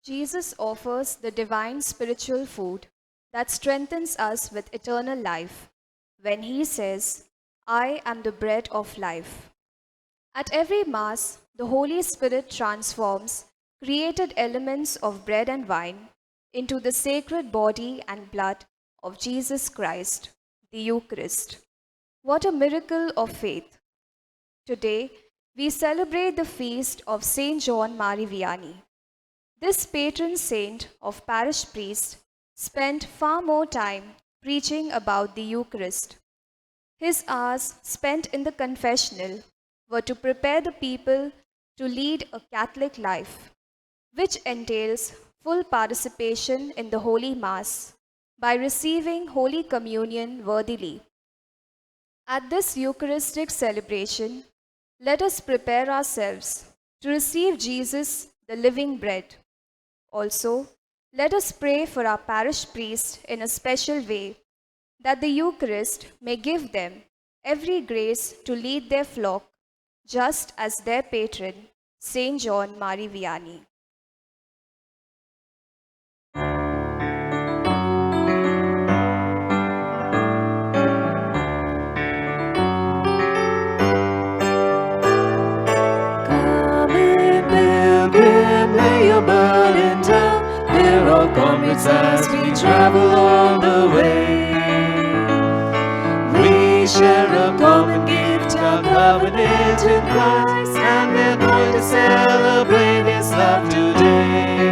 Jesus offers the divine spiritual food that strengthens us with eternal life when he says, I am the bread of life. At every Mass, the Holy Spirit transforms created elements of bread and wine into the sacred body and blood of Jesus Christ, the Eucharist. What a miracle of faith! Today, we celebrate the feast of Saint John Mari Vianney. This patron saint of parish priests spent far more time preaching about the Eucharist. His hours spent in the confessional were to prepare the people to lead a Catholic life, which entails full participation in the Holy Mass by receiving Holy Communion worthily. At this Eucharistic celebration, let us prepare ourselves to receive Jesus, the living bread. Also, let us pray for our parish priests in a special way, that the Eucharist may give them every grace to lead their flock, just as their patron, Saint John Mari Vianney. Burden down, we're all comrades as we travel on the way. We share a common gift, our covenant in Christ, and we're going to celebrate His love today.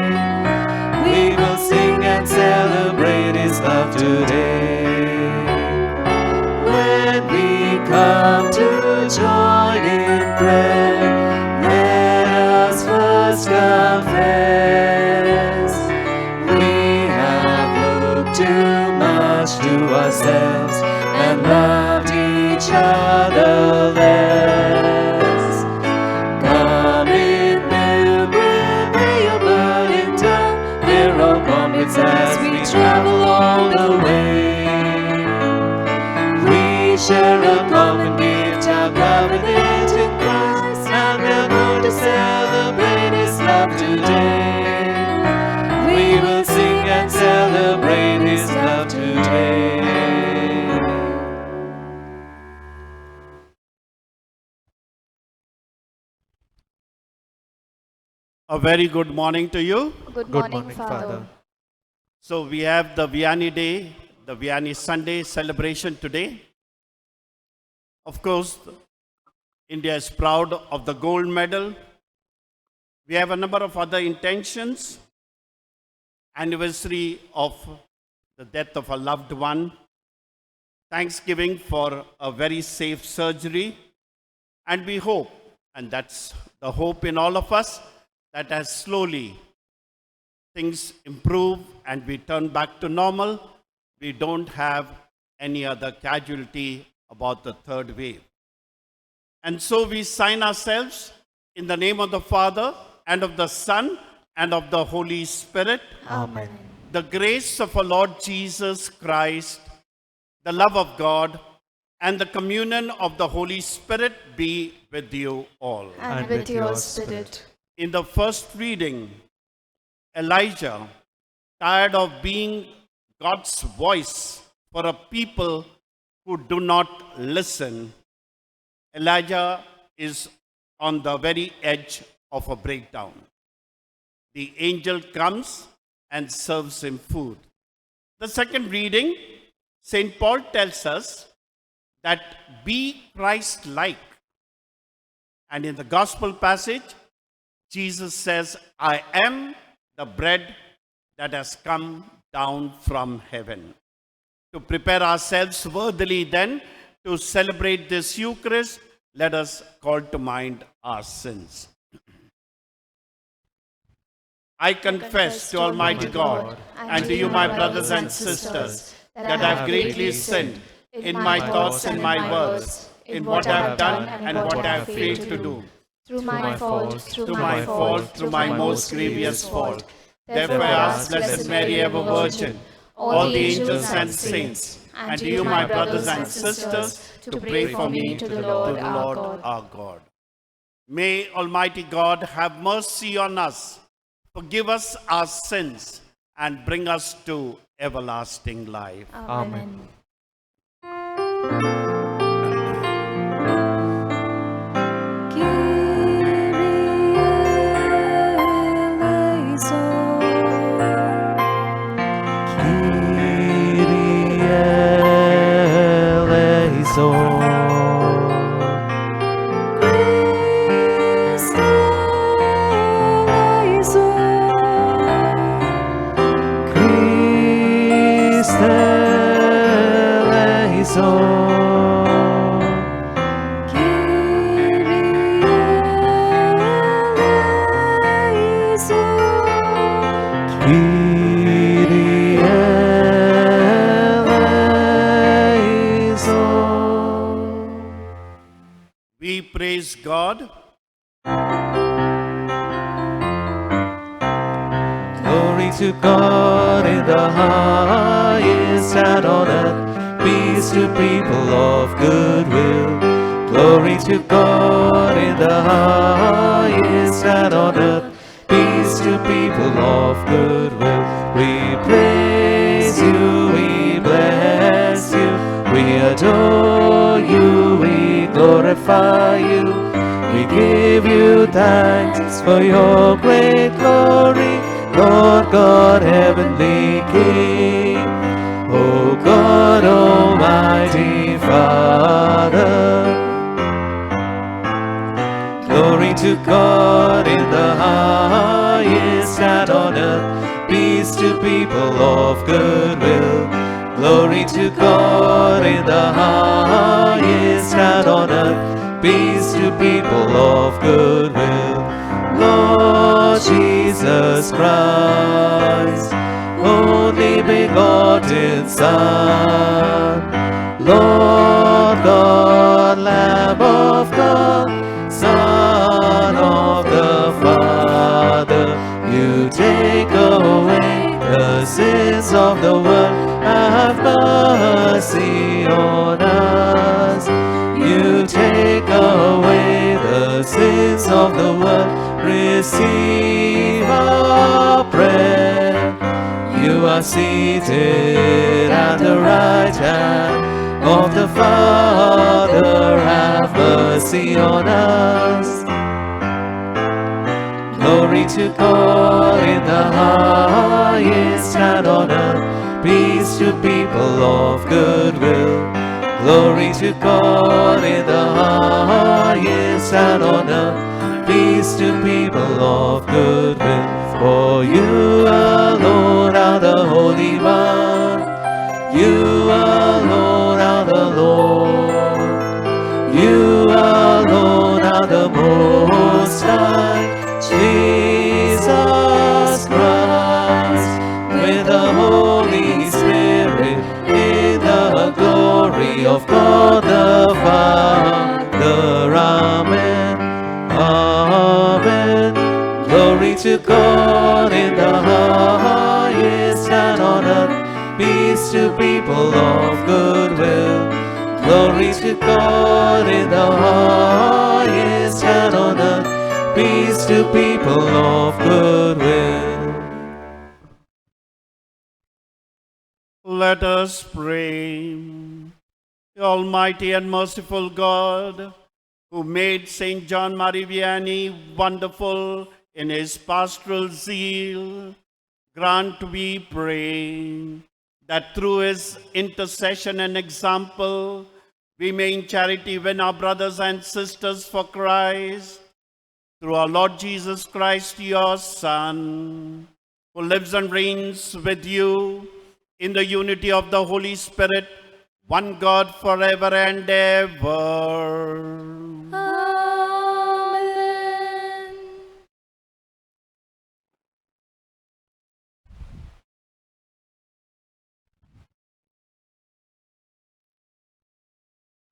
We will sing and celebrate His love today. When we come to join in prayer, let us first confess we have looked too much to ourselves and loved each other less. Come in, pilgrim, lay your burden down. We're all comrades as we travel all the way. We share a common gift, our covenant in Christ, and we're going to celebrate His love today. We will sing and celebrate His love today. A very good morning to you. Good morning, Father. So we have the Vianney Day, the Vianney Sunday celebration today. Of course, India is proud of the gold medal. We have a number of other intentions. Anniversary of the death of a loved one. Thanksgiving for a very safe surgery. And we hope, and that's the hope in all of us, that as slowly things improve and we turn back to normal, we don't have any other casualty about the third wave. And so we sign ourselves in the name of the Father, and of the Son, and of the Holy Spirit. Amen. The grace of our Lord Jesus Christ, the love of God, and the communion of the Holy Spirit be with you all. And with your spirit. In the first reading, Elijah, tired of being God's voice for a people who do not listen, Elijah is on the very edge of a breakdown. The angel comes and serves him food. The second reading, St. Paul tells us that be Christ-like. And in the gospel passage, Jesus says, I am the bread that has come down from heaven. To prepare ourselves worthily then to celebrate this Eucharist, let us call to mind our sins. I confess to Almighty God and to you, my brothers and sisters, that I have greatly sinned in my thoughts and my words, in what I have done and what I have failed to do. Through my fault, Through my most grievous fault. Therefore I ask Blessed Mary, ever Virgin, all the angels and saints, and to you, my brothers and sisters, to pray for me to the Lord our God. May Almighty God have mercy on us, forgive us our sins, and bring us to everlasting life. Amen. We praise God. Glory to God in the highest, and on earth peace to people of good will. Glory to God in the highest, and on earth peace to people of good will. We praise you, we bless you, we adore you, we glorify you. We give you thanks for your great glory, Lord God, heavenly King. O God, Almighty Father. Glory to God in the highest, and on earth peace to people of good will. Glory to God in the highest, and on earth peace to people of good will. Lord Jesus Christ, only begotten Son, Lord God, Lamb of God, Son of the Father, you take away the sins of the world. Have mercy on us. You take away the sins of the world. Receive our prayer. You are seated at the right hand of the Father. Have mercy on us. Glory to God in the highest, and on earth peace to people of good will. Glory to God in the highest, and on earth peace to people of good will. For you alone are the Holy One, you alone are the Lord, you alone are the Most High, Jesus Christ, with the Holy Spirit, in the glory of God the Father. Amen. Amen. Glory to God in the highest, and on earth peace to people of good will. Glory to God in the highest, and on earth peace to people of good will. Let us pray. Almighty and merciful God, who made St. John Marie Vianney wonderful in his pastoral zeal, grant, we pray, that through his intercession and example, we may in charity win our brothers and sisters for Christ. Through our Lord Jesus Christ, your Son, who lives and reigns with you in the unity of the Holy Spirit, one God forever and ever. Amen.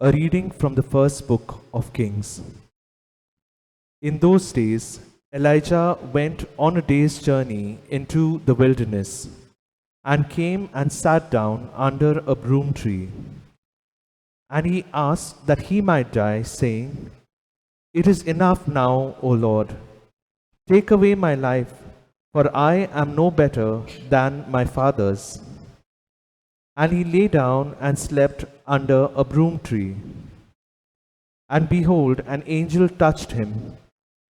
A reading from the first book of Kings. In those days, Elijah went on a day's journey into the wilderness and came and sat down under a broom tree. And he asked that he might die, saying, "It is enough now, O Lord. Take away my life, for I am no better than my fathers. And he lay down and slept under a broom tree. And behold, an angel touched him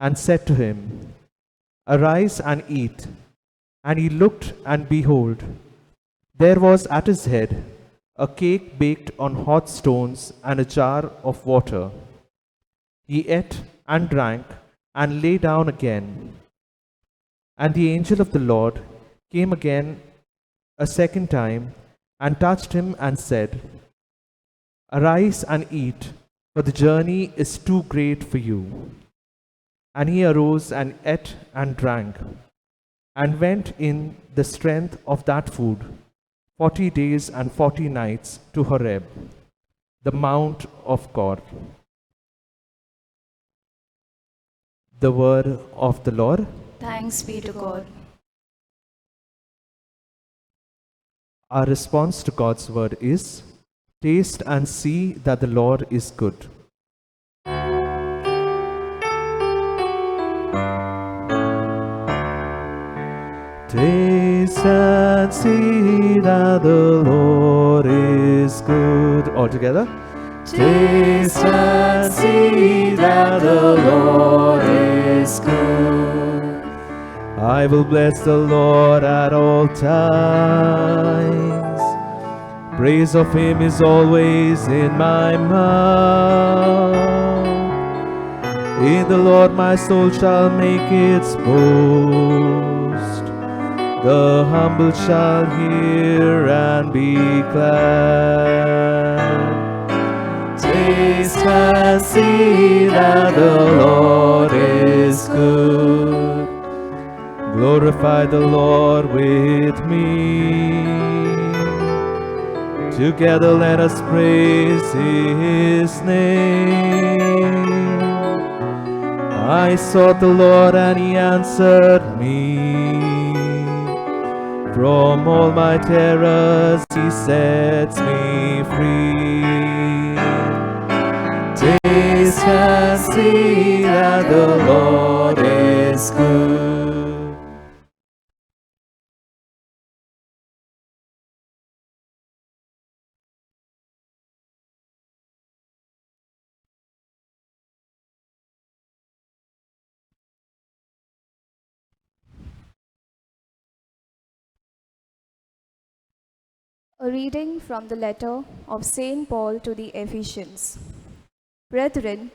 and said to him, Arise and eat. And he looked, and behold, there was at his head a cake baked on hot stones and a jar of water. He ate and drank and lay down again. And the angel of the Lord came again a second time and touched him and said, Arise and eat, for the journey is too great for you. And he arose and ate and drank, and went in the strength of that food 40 days and 40 nights to Horeb, the mount of God. The word of the Lord. Thanks be to God. Our response to God's word is, Taste and see that the Lord is good. Taste and see that the Lord is good. All together. Taste and see that the Lord is good. I will bless the Lord at all times. Praise of him is always in my mouth. In the Lord my soul shall make its boast. The humble shall hear and be glad. Taste and see that the Lord is good. Glorify the Lord with me. Together let us praise his name. I sought the Lord and he answered me. From all my terrors he sets me free. Taste and see that the Lord is good. A reading from the letter of St. Paul to the Ephesians. Brethren,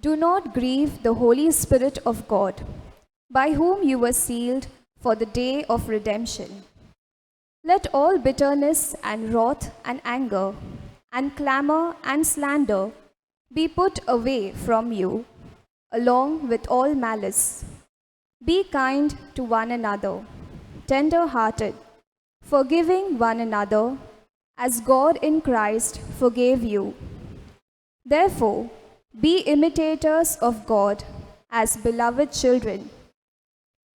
do not grieve the Holy Spirit of God, by whom you were sealed for the day of redemption. Let all bitterness and wrath and anger and clamor and slander be put away from you, along with all malice. Be kind to one another, tender-hearted, forgiving one another, as God in Christ forgave you. Therefore, be imitators of God as beloved children,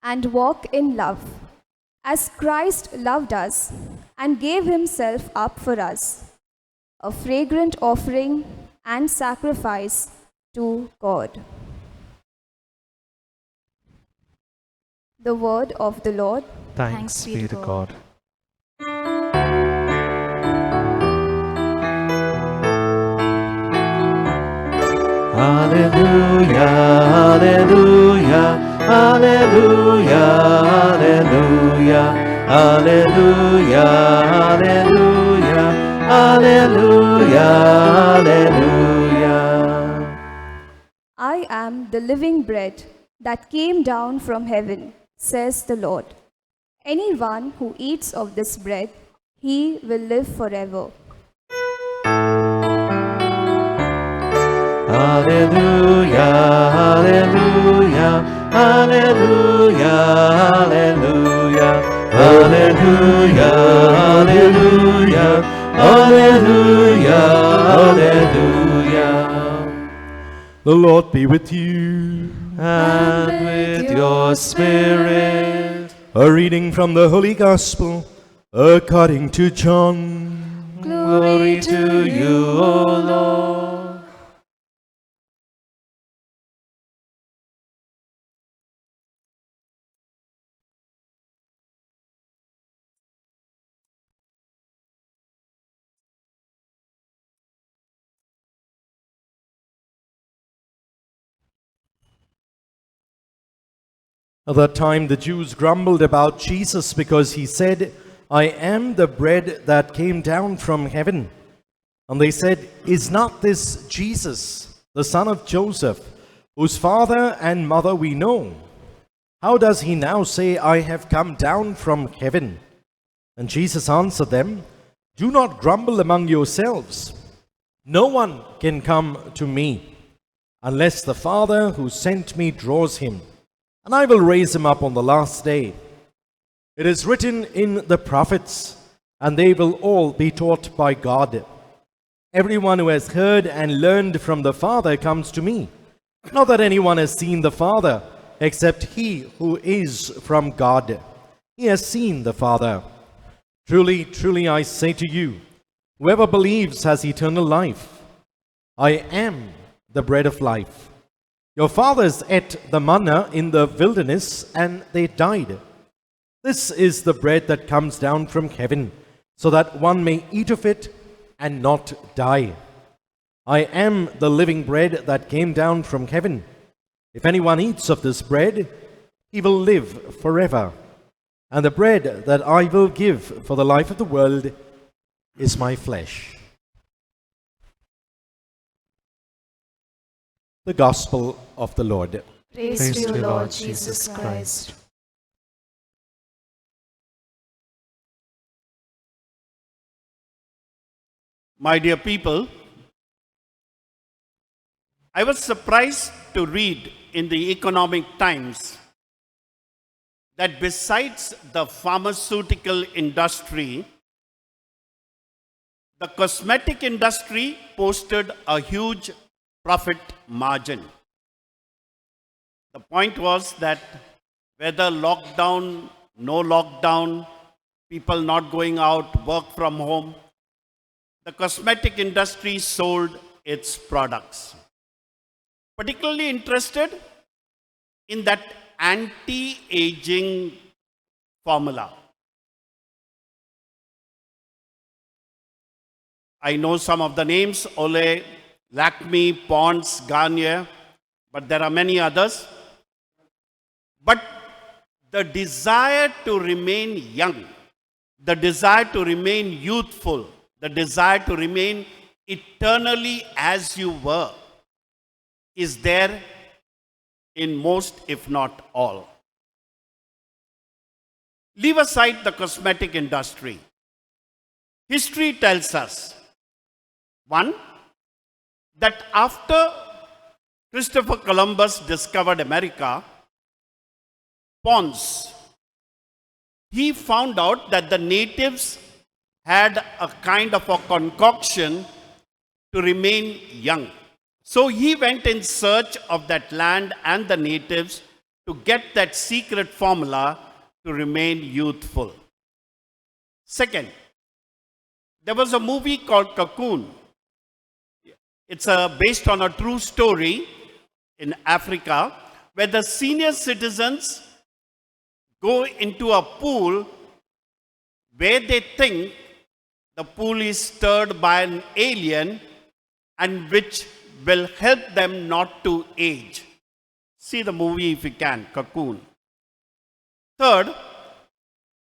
and walk in love, as Christ loved us and gave himself up for us, a fragrant offering and sacrifice to God. The word of the Lord. Thanks be to God. Hallelujah, hallelujah, hallelujah, hallelujah, hallelujah, hallelujah, hallelujah, hallelujah. I am the living bread that came down from heaven, says the Lord. Anyone who eats of this bread, he will live forever. Hallelujah, hallelujah, hallelujah, hallelujah, hallelujah, hallelujah, hallelujah, hallelujah. The Lord be with you. And with your spirit. A reading from the Holy Gospel according to John. Glory to you, O Lord. At that time, the Jews grumbled about Jesus because he said, I am the bread that came down from heaven. And they said, Is not this Jesus, the son of Joseph, whose father and mother we know? How does he now say, I have come down from heaven? And Jesus answered them, Do not grumble among yourselves. No one can come to me unless the Father who sent me draws him, and I will raise him up on the last day. It is written in the prophets, and they will all be taught by God. Everyone who has heard and learned from the Father comes to me. Not that anyone has seen the Father, except he who is from God. He has seen the Father. Truly, truly, I say to you, whoever believes has eternal life. I am the bread of life. Your fathers ate the manna in the wilderness, and they died. This is the bread that comes down from heaven, so that one may eat of it and not die. I am the living bread that came down from heaven. If anyone eats of this bread, he will live forever. And the bread that I will give for the life of the world is my flesh. The Gospel of the Lord. Praise to you, Lord Jesus Christ. My dear people, I was surprised to read in the Economic Times that besides the pharmaceutical industry, the cosmetic industry posted a huge profit margin. The point was that whether lockdown, no lockdown, people not going out, work from home, the cosmetic industry sold its products. Particularly interested in that anti-aging formula. I know some of the names, Olay, Lakme, Pond's, Garnier, but there are many others. But the desire to remain young, the desire to remain youthful, the desire to remain eternally as you were is there in most, if not all. Leave aside the cosmetic industry. History tells us, one, that after Christopher Columbus discovered America, Pons, he found out that the natives had a kind of a concoction to remain young. So he went in search of that land and the natives to get that secret formula to remain youthful. Second, there was a movie called Cocoon. It's based on a true story in Africa where the senior citizens go into a pool where they think the pool is stirred by an alien and which will help them not to age. See the movie if you can, Cocoon. Third,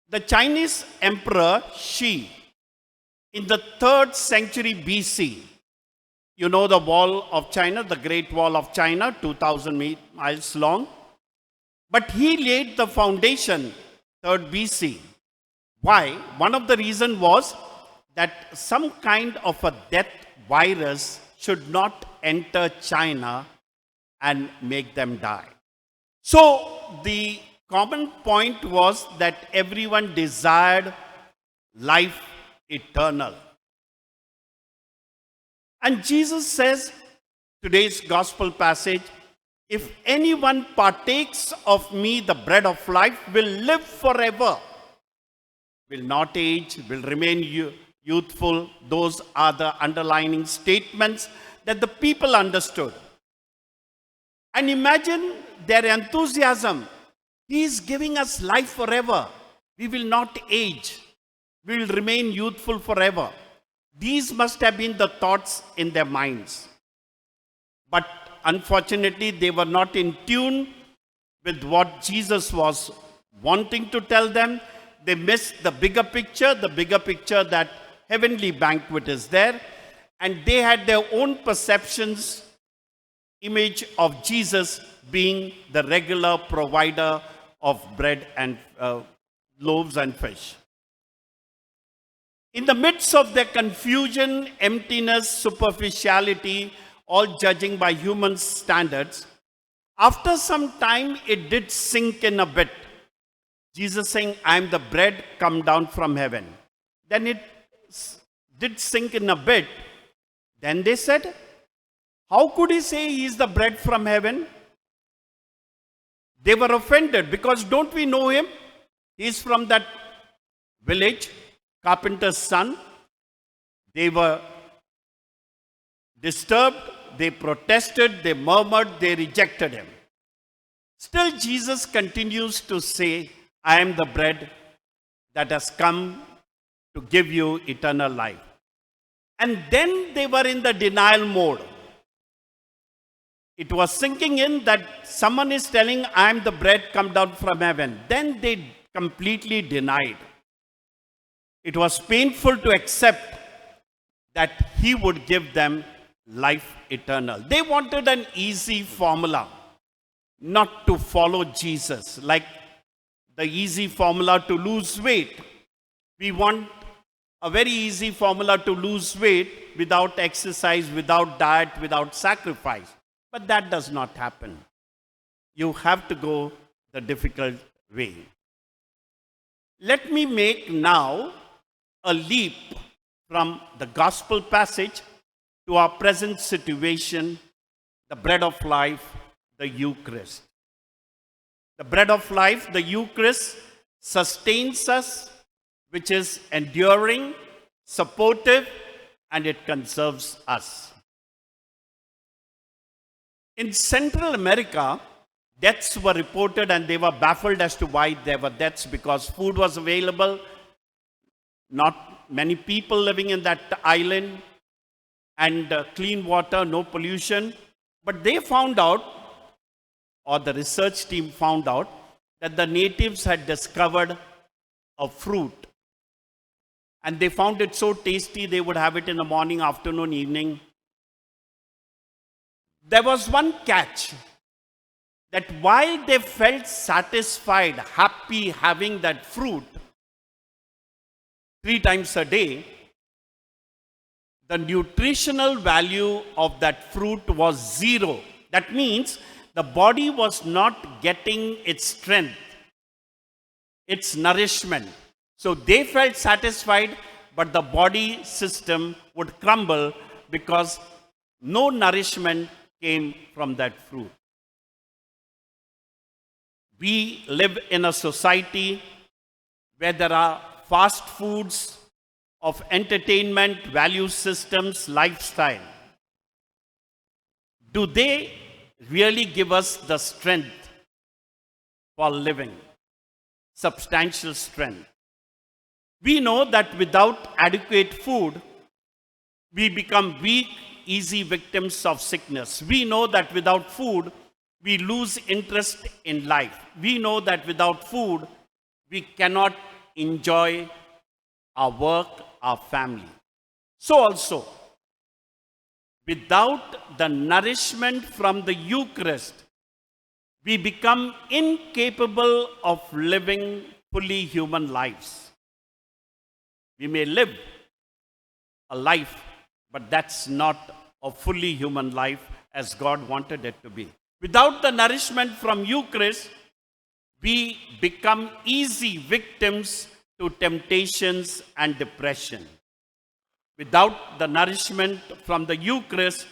the Chinese Emperor Shi, in the 3rd century BC, you know the Wall of China, the Great Wall of China, 2,000 miles long. But he laid the foundation, 3rd BC. Why? One of the reasons was that some kind of a death virus should not enter China and make them die. So the common point was that everyone desired life eternal. And Jesus says, today's gospel passage, if anyone partakes of me, the bread of life, will live forever, will not age, will remain youthful. Those are the underlining statements that the people understood. And imagine their enthusiasm. He is giving us life forever. We will not age. We will remain youthful forever. These must have been the thoughts in their minds. But unfortunately, they were not in tune with what Jesus was wanting to tell them. They missed the bigger picture that heavenly banquet is there, and they had their own perceptions, image of Jesus being the regular provider of bread and loaves and fish. In the midst of their confusion, emptiness, superficiality, all judging by human standards, after some time it did sink in a bit. Jesus saying, I am the bread come down from heaven. Then it did sink in a bit. Then they said, how could he say he is the bread from heaven? They were offended because don't we know him? He is from that village, carpenter's son. They were disturbed, they protested, they murmured, they rejected him. Still, Jesus continues to say, I am the bread that has come to give you eternal life. And then they were in the denial mode. It was sinking in that someone is telling, I am the bread come down from heaven. Then they completely denied. It was painful to accept that he would give them life eternal. They wanted an easy formula, not to follow Jesus, like the easy formula to lose weight. We want a very easy formula to lose weight without exercise, without diet, without sacrifice. But that does not happen. You have to go the difficult way. Let me make now a leap from the gospel passage to our present situation, the bread of life, the Eucharist. The bread of life, the Eucharist, sustains us, which is enduring, supportive, and it conserves us. In Central America, deaths were reported and they were baffled as to why there were deaths, because food was available, not many people living in that island, and clean water, no pollution. But they found out, or the research team found out, that the natives had discovered a fruit. And they found it so tasty, they would have it in the morning, afternoon, evening. There was one catch, that while they felt satisfied, happy having that fruit 3 times a day, the nutritional value of that fruit was 0. That means the body was not getting its strength, its nourishment. So they felt satisfied, but the body system would crumble because no nourishment came from that fruit. We live in a society where there are fast foods of entertainment, value systems, lifestyle. Do they really give us the strength for living? Substantial strength. We know that without adequate food, we become weak, easy victims of sickness. We know that without food, we lose interest in life. We know that without food, we cannot enjoy our work, our family. So also, without the nourishment from the Eucharist, we become incapable of living fully human lives. We may live a life, but that's not a fully human life as God wanted it to be. Without the nourishment from Eucharist, we become easy victims to temptations and depression. Without the nourishment from the Eucharist,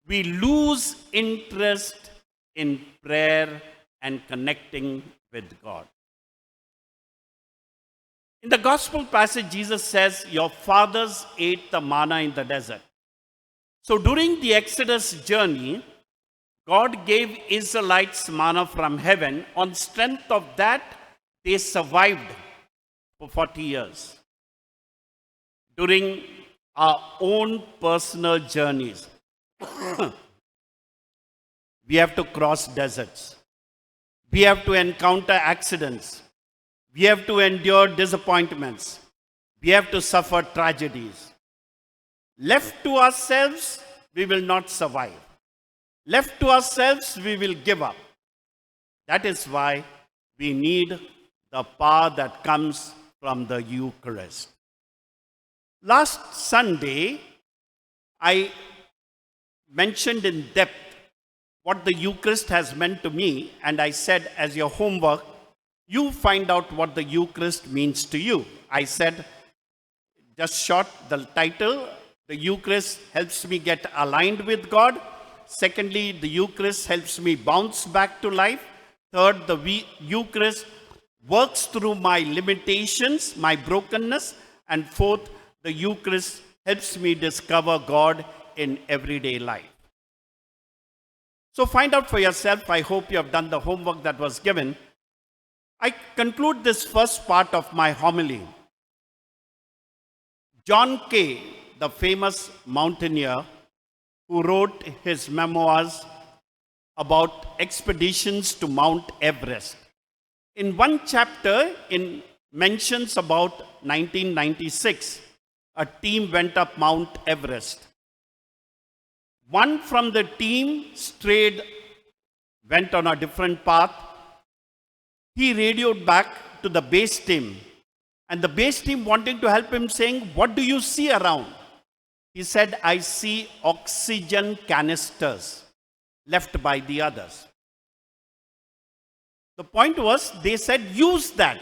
we lose interest in prayer and connecting with God. In the gospel passage, Jesus says, your fathers ate the manna in the desert. So during the Exodus journey, God gave Israelites manna from heaven. On strength of that, they survived for 40 years. During our own personal journeys, we have to cross deserts. We have to encounter accidents. We have to endure disappointments. We have to suffer tragedies. Left to ourselves, we will not survive. Left to ourselves, we will give up. That is why we need the power that comes from the Eucharist. Last Sunday, I mentioned in depth what the Eucharist has meant to me, and I said, as your homework, you find out what the Eucharist means to you. I said, just short, the title, the Eucharist helps me get aligned with God. Secondly, the Eucharist helps me bounce back to life. Third, the Eucharist works through my limitations, my brokenness. And fourth, the Eucharist helps me discover God in everyday life. So find out for yourself. I hope you have done the homework that was given. I conclude this first part of my homily. John Kay, the famous mountaineer who wrote his memoirs about expeditions to Mount Everest. In one chapter, it mentions about 1996, a team went up Mount Everest. One from the team went on a different path. He radioed back to the base team. And the base team wanting to help him saying, what do you see around? He said, I see oxygen canisters left by the others. The point was, they said, use that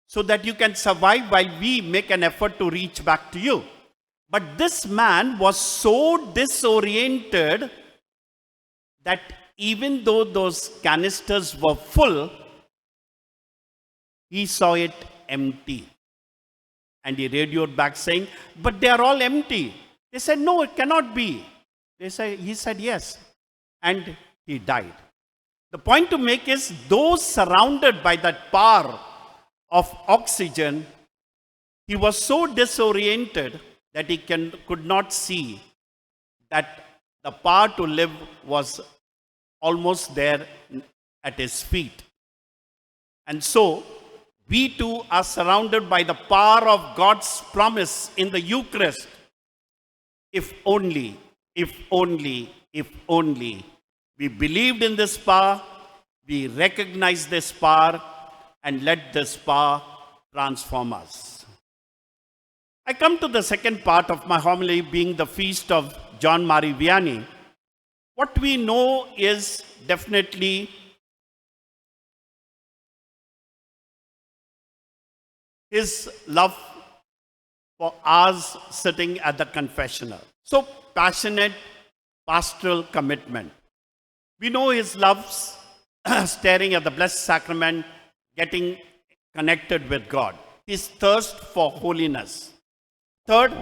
so that you can survive while we make an effort to reach back to you. But this man was so disoriented that even though those canisters were full, he saw it empty. And he radioed back saying, but they are all empty. They said, no, it cannot be. He said, yes. And he died. The point to make is, those surrounded by that power of oxygen, he was so disoriented that he could not see that the power to live was almost there at his feet. And so, we too are surrounded by the power of God's promise in the Eucharist. If only we believed in this power, we recognize this power, and let this power transform us. I come to the second part of my homily, being the feast of John Marie Vianney. What we know is definitely his love for hours sitting at the confessional. So passionate pastoral commitment. We know his loves staring at the Blessed Sacrament, getting connected with God. His thirst for holiness. Third,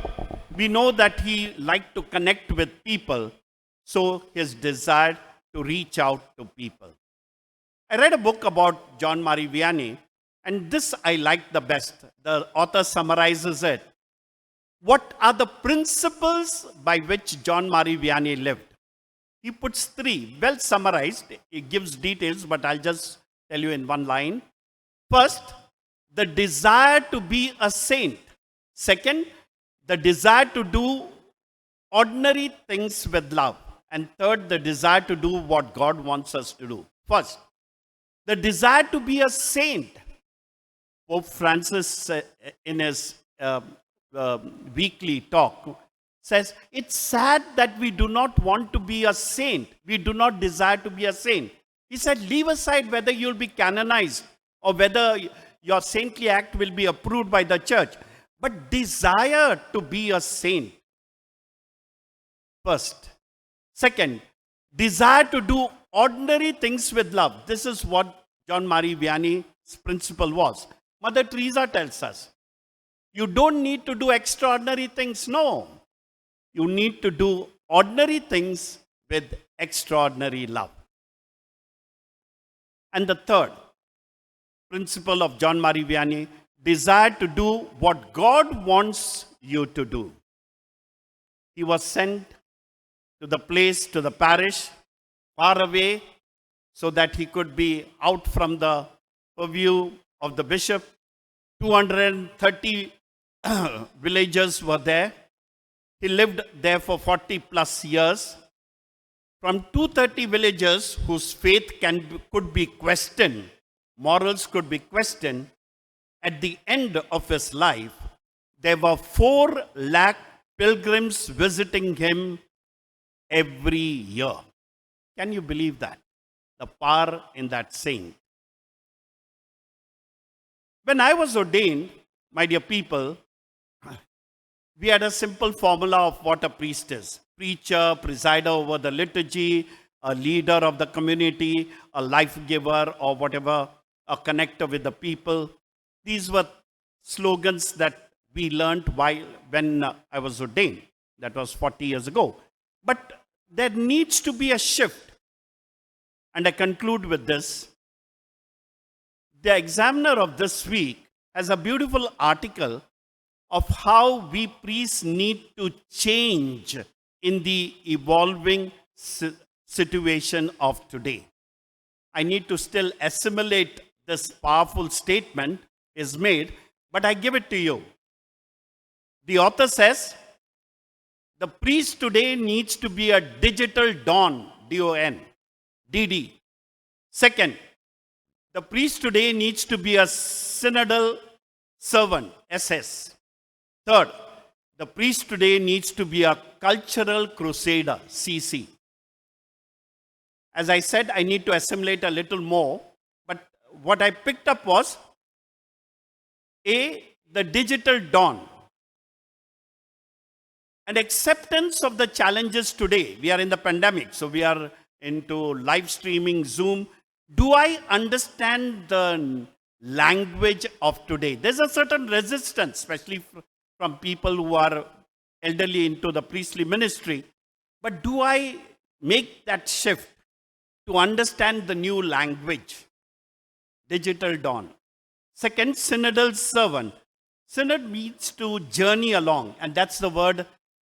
we know that he liked to connect with people, so his desire to reach out to people. I read a book about John Marie Vianney, and this I like the best. The author summarizes it. What are the principles by which John Marie Vianney lived? He puts three, well summarized. He gives details, but I'll just tell you in one line. First, the desire to be a saint. Second, the desire to do ordinary things with love. And third, the desire to do what God wants us to do. First, the desire to be a saint. Pope Francis, in his weekly talk, says, it's sad that we do not want to be a saint. We do not desire to be a saint. He said, leave aside whether you'll be canonized or whether your saintly act will be approved by the church. But desire to be a saint. First. Second, desire to do ordinary things with love. This is what John Marie Vianney's principle was. Mother Teresa tells us, you don't need to do extraordinary things. No. You need to do ordinary things with extraordinary love. And the third principle of John Marie Vianney, desire to do what God wants you to do. He was sent to the place, to the parish, far away, so that he could be out from the purview of the bishop. 230 villagers were there. He lived there for 40 plus years. From 230 villagers whose faith could be questioned, morals could be questioned, at the end of his life, there were 4 lakh pilgrims visiting him every year. Can you believe that? The power in that saint. When I was ordained, my dear people, we had a simple formula of what a priest is. Preacher, presider over the liturgy, a leader of the community, a life giver, or whatever, a connector with the people. These were slogans that we learned when I was ordained. That was 40 years ago. But there needs to be a shift. And I conclude with this. The Examiner of this week has a beautiful article of how we priests need to change in the evolving situation of today. I need to still assimilate this powerful statement is made, but I give it to you. The author says, the priest today needs to be a digital don, D-O-N, D-D. Second, the priest today needs to be a synodal servant, SS. Third, the priest today needs to be a cultural crusader, CC. As I said, I need to assimilate a little more, but what I picked up was A, the digital dawn. And acceptance of the challenges today. We are in the pandemic, so we are into live streaming, Zoom. Do I understand the language of today? There's a certain resistance, especially from people who are elderly into the priestly ministry. But do I make that shift to understand the new language? Digital dawn. Second, synodal servant. Synod means to journey along, and that's the word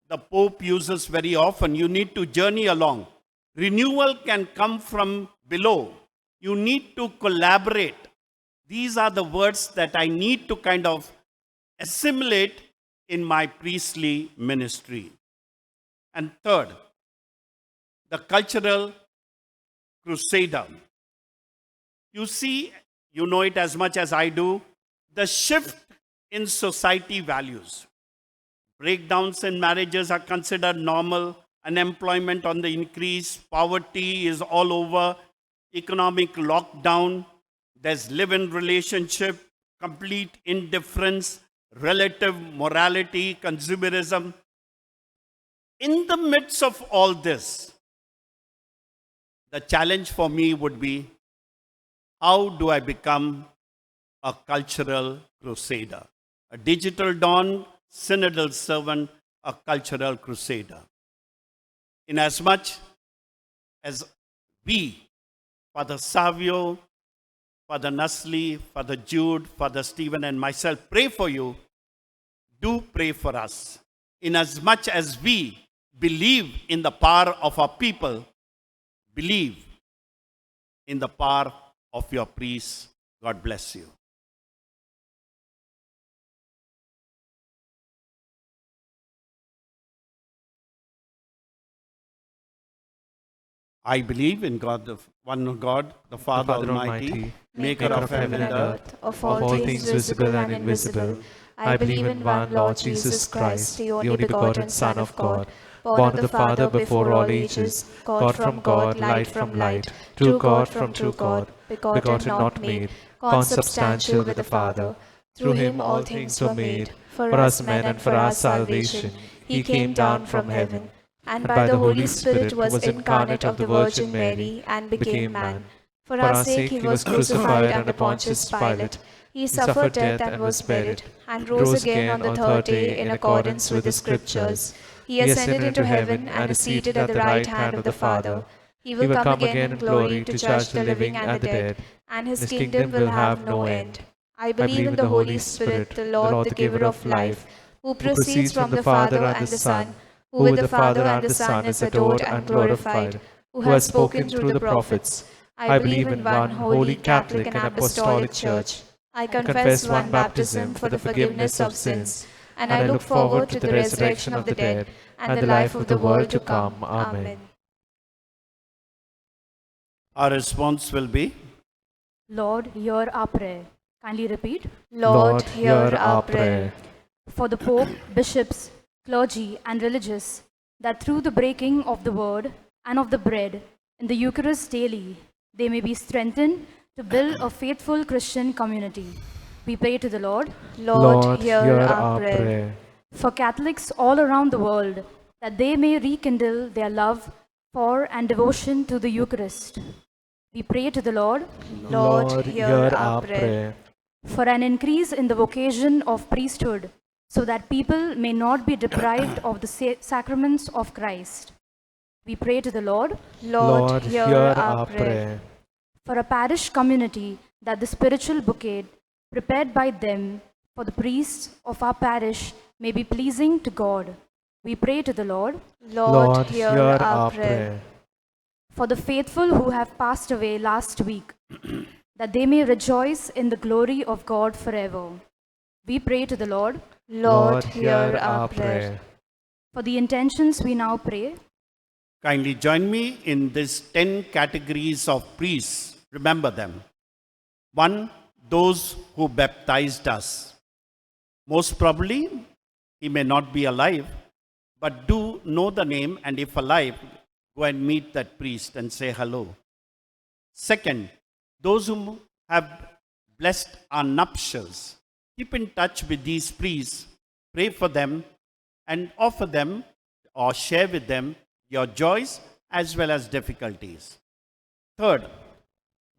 the Pope uses very often. You need to journey along. Renewal can come from below. You need to collaborate. These are the words that I need to kind of assimilate in my priestly ministry. And third, the cultural crusader. You see, you know it as much as I do, the shift in society values. Breakdowns in marriages are considered normal. Unemployment on the increase. Poverty is all over. Economic lockdown. There's live-in relationship. Complete indifference. Relative morality. Consumerism. In the midst of all this, the challenge for me would be, how do I become a cultural crusader? A digital dawn, synodal servant, a cultural crusader. Inasmuch as we, Father Savio, Father Nasli, Father Jude, Father Stephen, and myself pray for you, do pray for us. Inasmuch as we believe in the power of our people, believe in the power of your priests. God bless you. I believe in God, the one God, the Father Almighty, maker of heaven and earth, of all things visible and invisible. I believe in one Lord Jesus Christ, the only begotten Son of God, born of the Father before all ages, God from God, light from light, true God from true God, begotten not made, consubstantial with the Father. Through him all things were made. For us men and for our salvation, he came down from heaven, and by the Holy Spirit was incarnate of the Virgin Mary, and became man. For our sake he was crucified under Pontius Pilate. He suffered death and was buried, and rose again on the third day in accordance with the Scriptures. He ascended into heaven and is seated at the right hand of the Father. He will come again in glory to judge the living and the dead, and his kingdom will have no end. I believe in the Holy Spirit, the Lord, the giver of life, who proceeds from the Father and the Son, who with the Father and the Son is adored and glorified, who has spoken through the prophets. I believe in one holy Catholic and Apostolic Church. I confess one baptism for the forgiveness of sins, and I look forward to the resurrection of the dead and the life of the world to come. Amen. Our response will be, Lord, hear our prayer. Kindly repeat. Lord, hear our prayer. For the Pope, bishops, clergy, and religious, that through the breaking of the word and of the bread in the Eucharist daily, they may be strengthened to build a faithful Christian community. We pray to the Lord. Lord, hear our prayer. For Catholics all around the world, that they may rekindle their love for and devotion to the Eucharist. We pray to the Lord. Lord, hear our prayer. For an increase in the vocation of priesthood, so that people may not be deprived of the sacraments of Christ. We pray to the Lord. Lord, hear our prayer. For a parish community, that the spiritual bouquet prepared by them for the priests of our parish may be pleasing to God. We pray to the Lord. Lord, hear our prayer. For the faithful who have passed away last week, that they may rejoice in the glory of God forever. We pray to the Lord. Lord, hear our prayer. For the intentions we now pray. kindly join me in these 10 categories of priests. Remember them. 1, those who baptized us. Most probably, he may not be alive, but do know the name, and if alive, go and meet that priest and say hello. 2nd, those who have blessed our nuptials. Keep in touch with these priests, pray for them, and offer them or share with them your joys as well as difficulties. 3rd,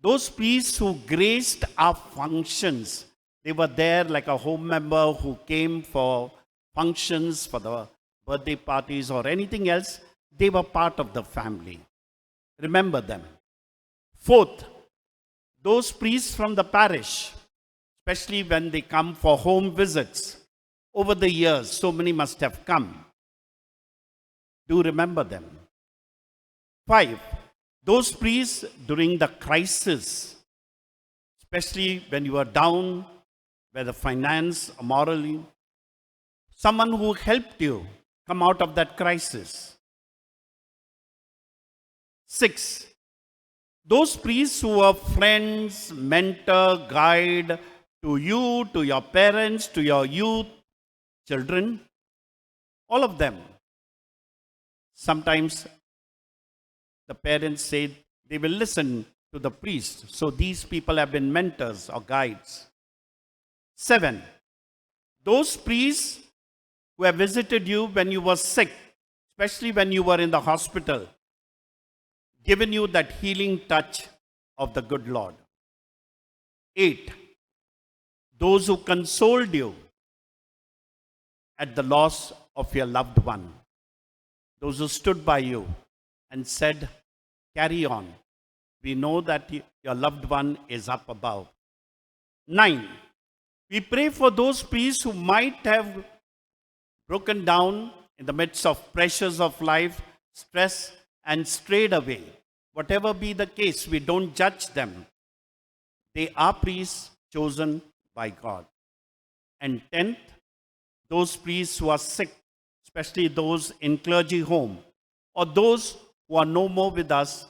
those priests who graced our functions. They were there like a home member who came for functions, for the birthday parties or anything else. They were part of the family. Remember them. 4th, those priests from the parish, especially when they come for home visits. Over the years, so many must have come. Do remember them. 5, those priests during the crisis, especially when you are down, whether finance or morally, someone who helped you come out of that crisis. 6, those priests who are friends, mentor, guide to you, to your parents, to your youth, children, all of them. Sometimes the parents say they will listen to the priest. So these people have been mentors or guides. 7, those priests who have visited you when you were sick, especially when you were in the hospital, given you that healing touch of the good Lord. 8, those who consoled you at the loss of your loved one. Those who stood by you and said, carry on. We know that your loved one is up above. 9, we pray for those priests who might have broken down in the midst of pressures of life, stress, and strayed away. Whatever be the case, we don't judge them. They are priests chosen by God. And 10th, those priests who are sick, especially those in clergy home, or those who are no more with us,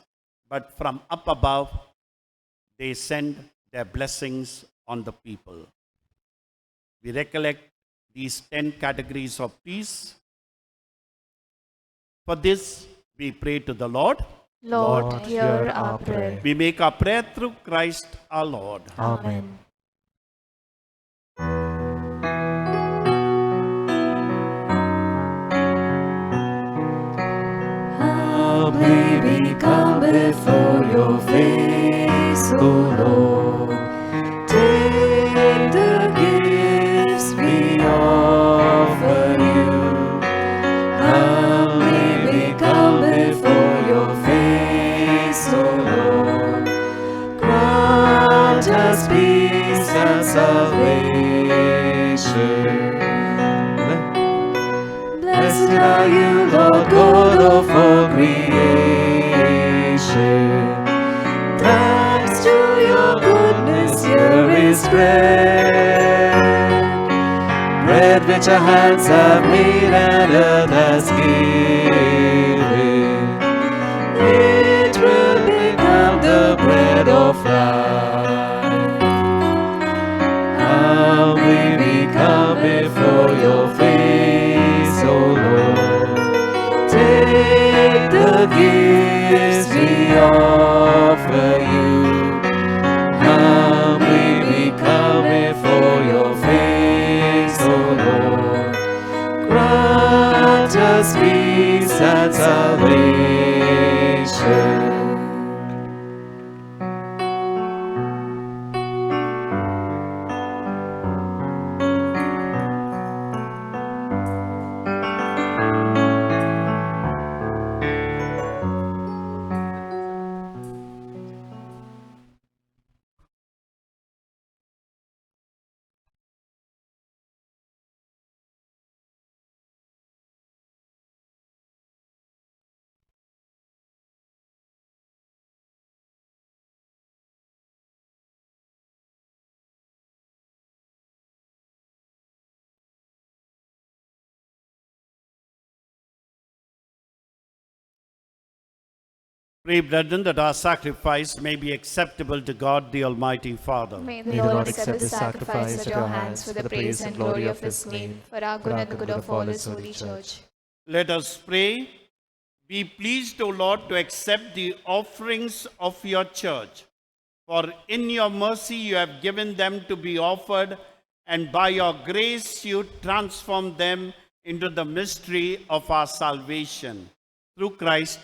but from up above, they send their blessings on the people. We recollect these 10 categories of priests. For this, we pray to the Lord. Lord, hear our prayer. We make our prayer through Christ our Lord. Amen. Humbly we come before your face, O Lord. Take the gifts we offer you. Humbly we come before your face, O Lord. Grant us peace and salvation. Blessed are you, Lord God of all creation. praise to your goodness. Here is bread, bread which our hands have made and earth has given. It will become the bread of life. Humbly we come before your face, O Lord. Take the gifts we offer you. Humbly we come before your face, O Lord. Grant us peace and salvation. Pray, brethren, that our sacrifice may be acceptable to God, the Almighty Father. May the Lord accept the sacrifice at your hands for the praise and glory of his name, for our good and the good of all his holy church. Let us pray. Be pleased, O Lord, to accept the offerings of your church. For in your mercy you have given them to be offered, and by your grace you transform them into the mystery of our salvation. Through Christ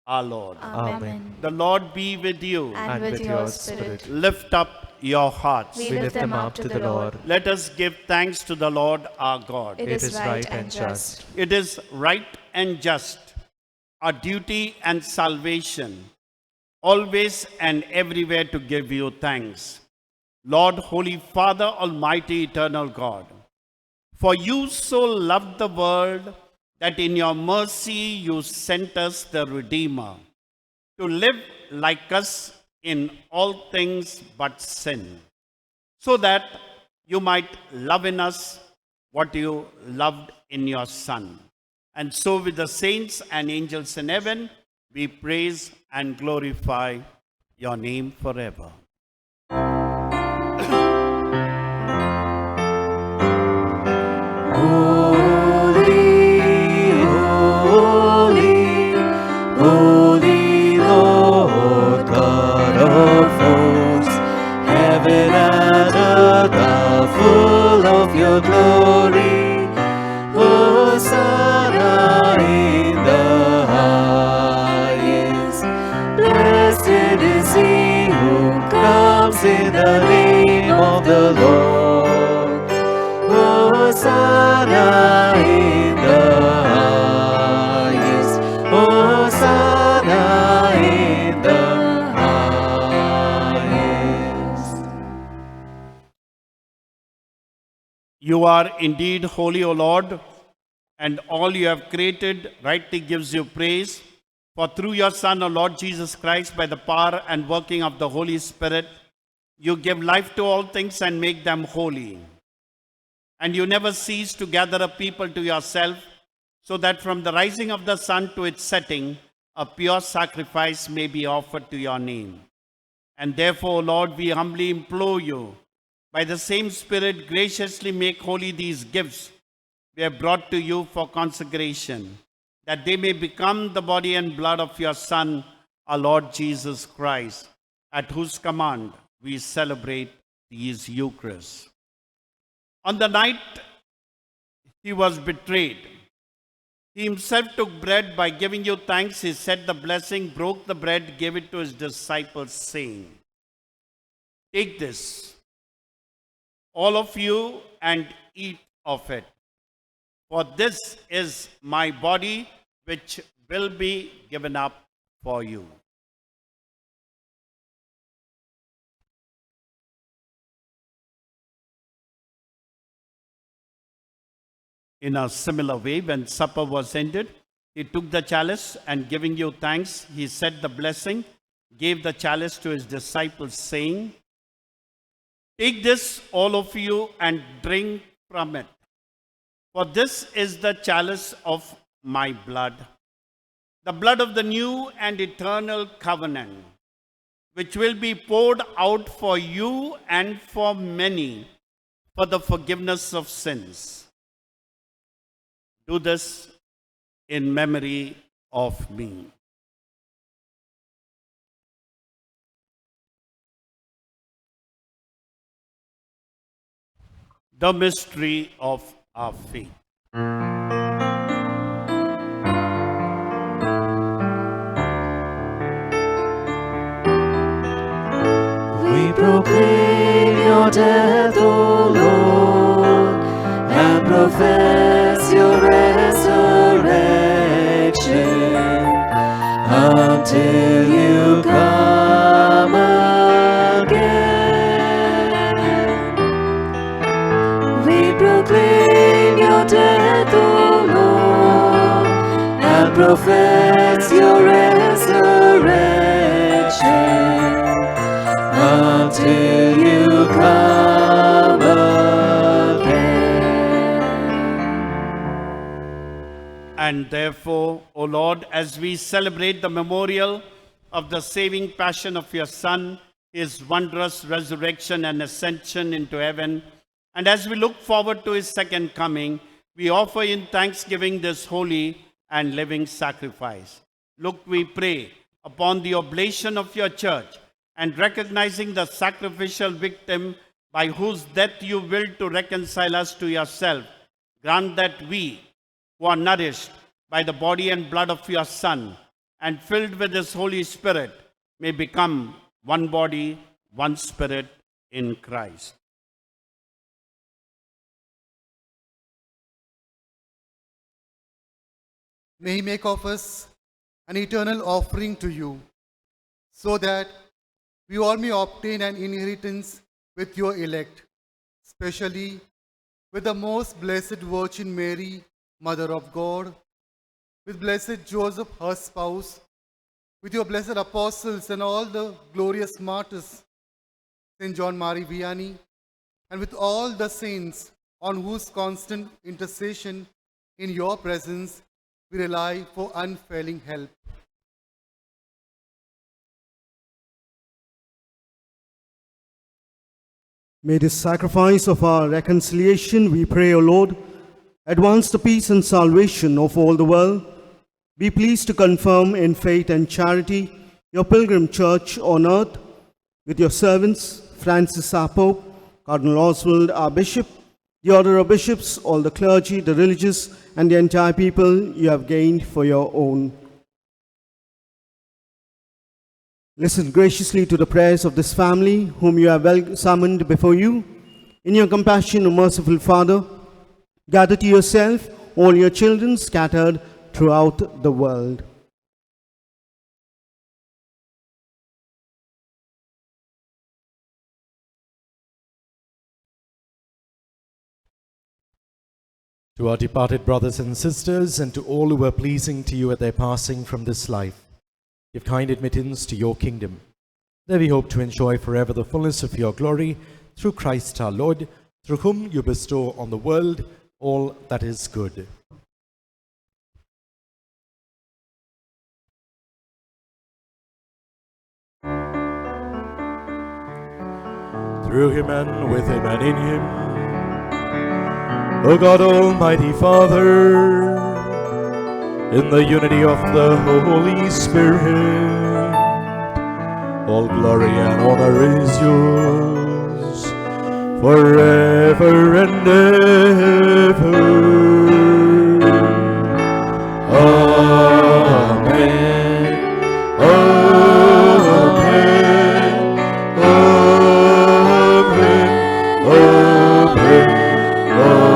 our Lord. Amen. The Lord be with you. And with your spirit. Lift up your hearts. We lift them up to the Lord. Let us give thanks to the Lord our God. It is right and just. It is right and just, our duty and salvation, always and everywhere to give you thanks. Lord, Holy Father, Almighty, Eternal God, for you so loved the world that in your mercy you sent us the Redeemer, to live like us in all things but sin, so that you might love in us what you loved in your Son. And so with the saints and angels in heaven, we praise and glorify your name forever. Holy, holy, holy Lord God of hosts, heaven and earth are full of your glory. Hosanna in the highest. Blessed is he who comes in the name of the Lord. Hosanna in the highest. Hosanna in the highest. You are indeed holy, O Lord, and all you have created rightly gives you praise. For through your Son, O Lord Jesus Christ, by the power and working of the Holy Spirit, you give life to all things and make them holy. And you never cease to gather a people to yourself, so that from the rising of the sun to its setting, a pure sacrifice may be offered to your name. And therefore, O Lord, we humbly implore you, by the same Spirit, graciously make holy these gifts we have brought to you for consecration, that they may become the body and blood of your Son, our Lord Jesus Christ, at whose command we celebrate these Eucharists. On the night he was betrayed, he himself took bread. By giving you thanks, he said the blessing, broke the bread, gave it to his disciples, saying, "Take this, all of you, and eat of it. For this is my body, which will be given up for you." In a similar way, when supper was ended, he took the chalice, and giving you thanks, he said the blessing. gave the chalice to his disciples, saying, "Take this, all of you, and drink from it. For this is the chalice of my blood, the blood of the new and eternal covenant, which will be poured out for you and for many for the forgiveness of sins. Do this in memory of me." The mystery of our faith. We proclaim your death, O Lord, and profess your resurrection until you come again. We proclaim your death, O Lord, and profess your resurrection until you come again. And therefore, O Lord, as we celebrate the memorial of the saving passion of your Son, his wondrous resurrection and ascension into heaven, and as we look forward to his second coming, we offer in thanksgiving this holy and living sacrifice. Look, we pray, upon the oblation of your church, and recognizing the sacrificial victim by whose death you willed to reconcile us to yourself, grant that we, who are nourished by the body and blood of your Son, and filled with his Holy Spirit, may become one body, one spirit in Christ. May he make of us an eternal offering to you, so that we all may obtain an inheritance with your elect, especially with the most blessed Virgin Mary, Mother of God, with blessed Joseph, her spouse, with your blessed apostles and all the glorious martyrs, Saint John Marie Vianney, and with all the saints on whose constant intercession in your presence we rely for unfailing help. May this sacrifice of our reconciliation, we pray, O Lord, advance the peace and salvation of all the world. Be pleased to confirm in faith and charity your pilgrim church on earth with your servants, Francis our Pope, Cardinal Oswald our Bishop, the order of bishops, all the clergy, the religious, and the entire people you have gained for your own. Listen graciously to the prayers of this family, whom you have well summoned before you. In your compassion, O merciful Father, gather to yourself all your children scattered throughout the world. To our departed brothers and sisters, and to all who were pleasing to you at their passing from this life, give kind admittance to your kingdom. There we hope to enjoy forever the fullness of your glory, through Christ our Lord, through whom you bestow on the world all that is good. Through him and with him and in him, O God Almighty Father, in the unity of the Holy Spirit, all glory and honor is yours forever and ever. Amen. Amen. Amen. Amen.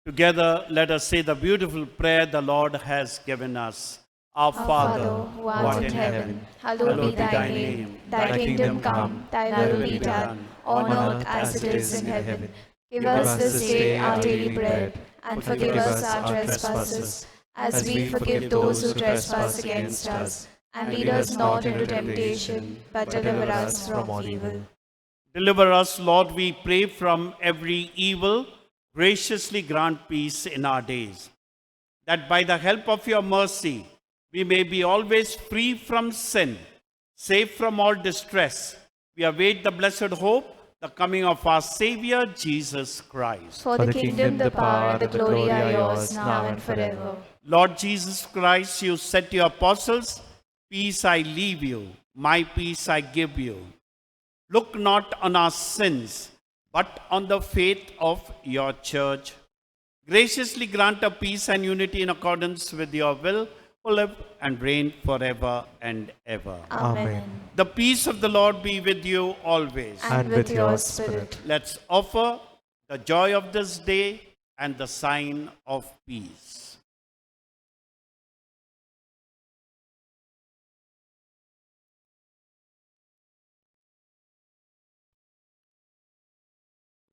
Together, let us say the beautiful prayer the Lord has given us. Our Father, who art in heaven, hallowed be thy name. Thy kingdom come, thy will be done, on earth as it is in heaven. Give us this day our daily bread, and forgive us our trespasses, as we forgive those who trespass against us. And lead us not into temptation, but deliver us from evil. Deliver us, Lord, we pray, from every evil. Graciously grant peace in our days, that by the help of your mercy we may be always free from sin, safe from all distress. We await the blessed hope, the coming of our Savior, Jesus Christ. For the kingdom, the power, and the glory are yours, now and forever. Lord Jesus Christ, you said to your apostles, peace I leave you, my peace I give you. Look not on our sins, but on the faith of your church. Graciously grant a peace and unity in accordance with your will, who live and reign forever and ever. Amen. The peace of the Lord be with you always. And with your spirit. Let's offer the joy of this day and the sign of peace.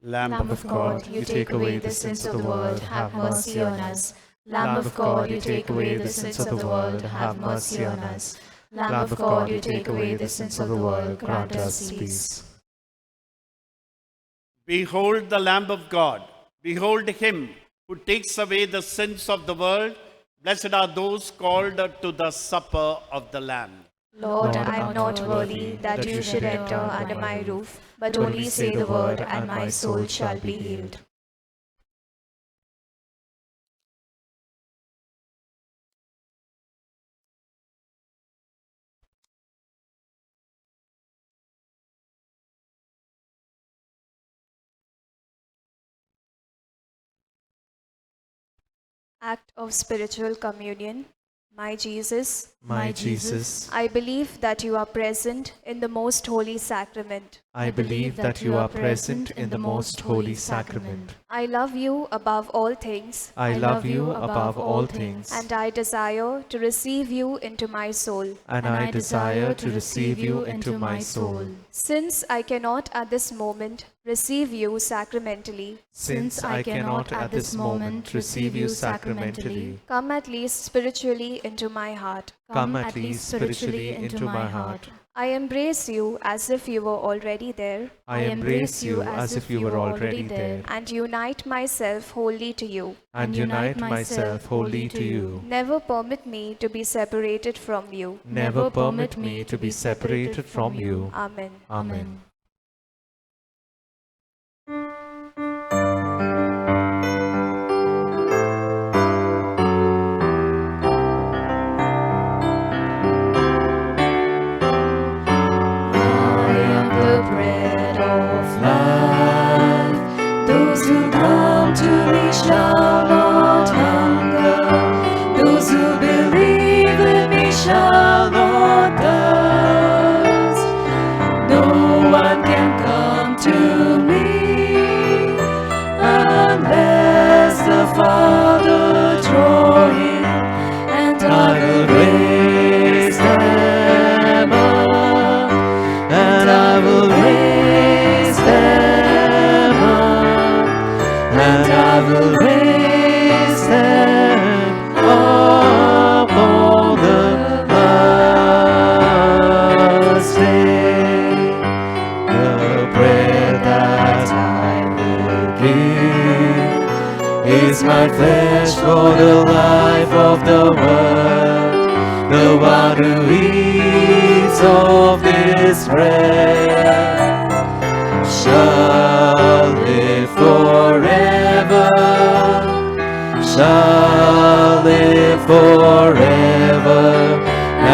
Lamb Lamb of God, you take away the sins of the world, have mercy on us. Lamb of God, you take away the sins of the world, have mercy on us. Lamb of God, you take away the sins of the world, grant us peace. Behold the Lamb of God. Behold him who takes away the sins of the world. Blessed are those called to the supper of the Lamb. Lord, I am not worthy that you should enter under my roof, but only say the word, and my soul shall be healed. Act of spiritual communion. My Jesus, My Jesus, I believe that you are present in the most holy sacrament. I believe that you are present in the most holy sacrament. I love you above all things, I love you above all things, and I desire to receive you into my soul. and I desire to receive you into my soul. Since I cannot at this moment receive you sacramentally, Since I cannot at this moment receive you sacramentally, come at least spiritually into my heart. come at least spiritually into my heart. I embrace you as if you were already there, I embrace you as if you were already there, and unite myself wholly to you. and unite myself wholly to you. Never permit me to be separated from you. Never permit me to be separated from you. Amen. Amen. I am the bread of life. Those who come to me shall not hunger. Those who believe in me shall not thirst. No one can come to me unless the Father draw him, and I will raise them up. And I will raise them up, and I will raise them up on the last day. The bread that I will give is my flesh for the life of the world. The one who eats of this bread shall live forever, shall live forever,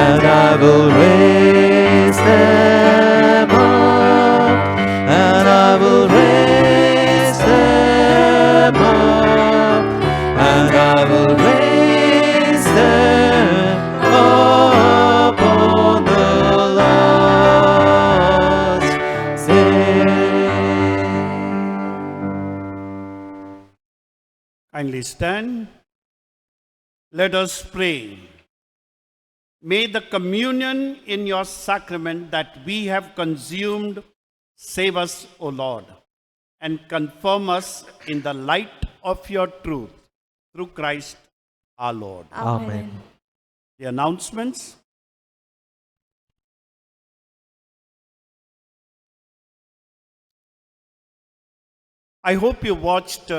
and I will raise them up, and I will raise them up, and I will raise them up on the last day. Kindly stand. Let us pray. May the communion in your sacrament that we have consumed save us, O Lord, and confirm us in the light of your truth, through Christ our Lord. Amen. The announcements. I hope you watched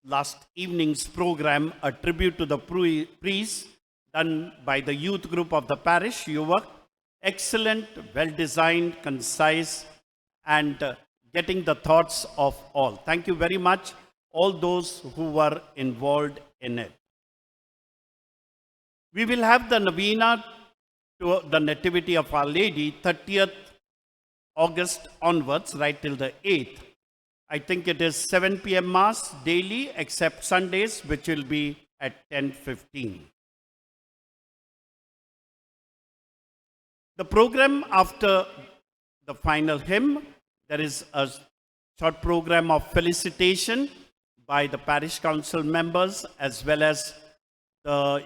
last evening's program, a tribute to the priests done by the youth group of the parish. You were excellent, well designed, concise, and getting the thoughts of all. Thank you very much, all those who were involved in it. We will have the novena to the Nativity of Our Lady, 30th August onwards, right till the 8th. I think it is 7 p.m. Mass daily, except Sundays, which will be at 10:15. The program after the final hymn, there is a short program of felicitation by the parish council members as well as the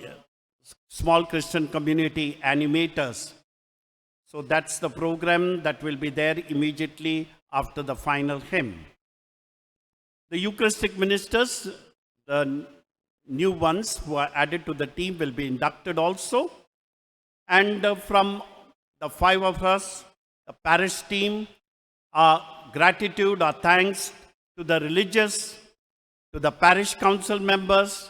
small Christian community animators. So that's the program that will be there immediately after the final hymn. The Eucharistic ministers, the new ones who are added to the team, will be inducted also. And from the five of us, the parish team, our gratitude, our thanks to the religious, to the parish council members,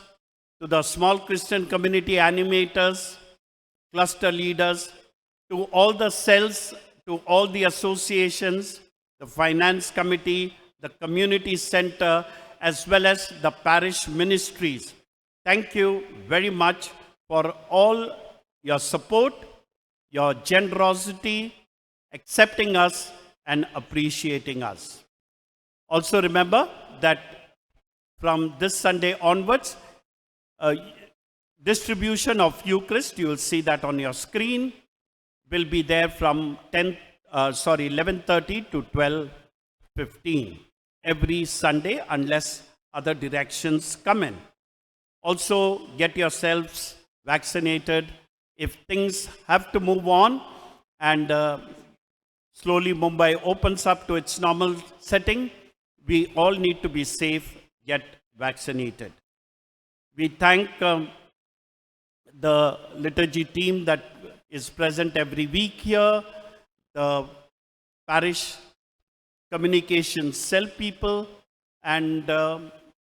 to the small Christian community animators, cluster leaders, to all the cells, to all the associations, the finance committee, the community center, as well as the parish ministries. Thank you very much for all your support, your generosity, accepting us and appreciating us. Also remember that from this Sunday onwards, distribution of Eucharist, you will see that on your screen, will be there from 11:30 to 12:15 every Sunday, unless other directions come in. Also, get yourselves vaccinated. If things have to move on and slowly Mumbai opens up to its normal setting, we all need to be safe, get vaccinated. We thank the liturgy team that is present every week here, the parish communication cell people, and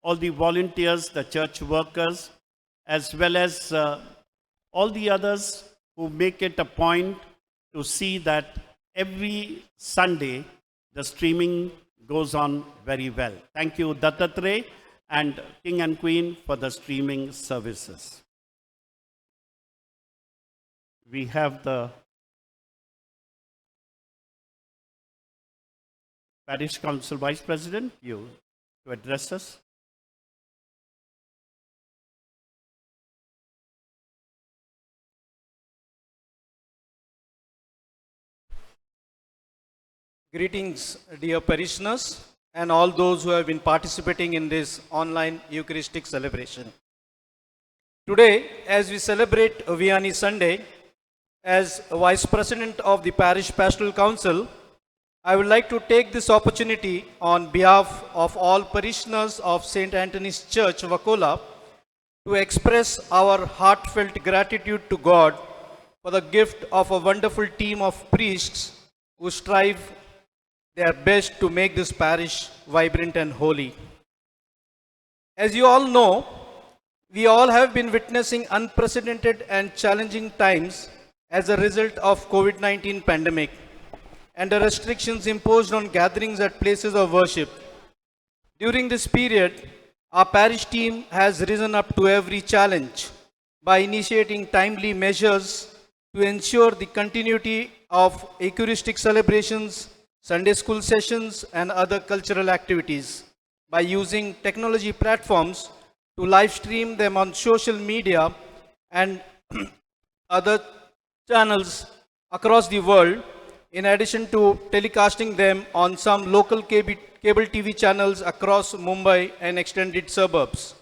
all the volunteers, the church workers, as well as all the others who make it a point to see that every Sunday the streaming goes on very well. Thank you, Dattatreya and King and Queen, for the streaming services. We have the Parish Council Vice President, you to address us. Greetings, dear parishioners, and all those who have been participating in this online Eucharistic celebration. Today, as we celebrate Vianney Sunday, as Vice President of the Parish Pastoral Council, I would like to take this opportunity on behalf of all parishioners of St. Anthony's Church, Wakola, to express our heartfelt gratitude to God for the gift of a wonderful team of priests who strive their best to make this parish vibrant and holy. As you all know, we all have been witnessing unprecedented and challenging times as a result of COVID-19 pandemic and the restrictions imposed on gatherings at places of worship. During this period, our parish team has risen up to every challenge by initiating timely measures to ensure the continuity of Eucharistic celebrations, Sunday school sessions, and other cultural activities by using technology platforms to live stream them on social media and other channels across the world, in addition to telecasting them on some local cable TV channels across Mumbai and extended suburbs.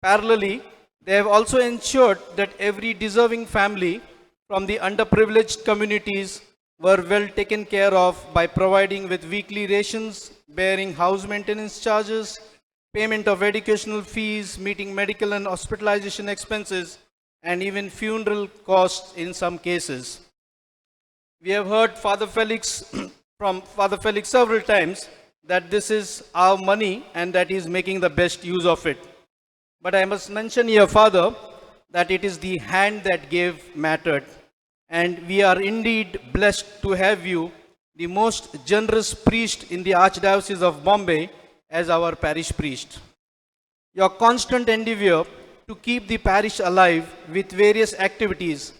Parallelly, they have also ensured that every deserving family from the underprivileged communities were well taken care of by providing with weekly rations, bearing house maintenance charges, payment of educational fees, meeting medical and hospitalization expenses, and even funeral costs in some cases. We have heard Father Felix from Father Felix several times that this is our money and that he is making the best use of it. But I must mention here, Father, that it is the hand that gave mattered. And we are indeed blessed to have you, the most generous priest in the Archdiocese of Bombay, as our parish priest. Your constant endeavor to keep the parish alive with various activities,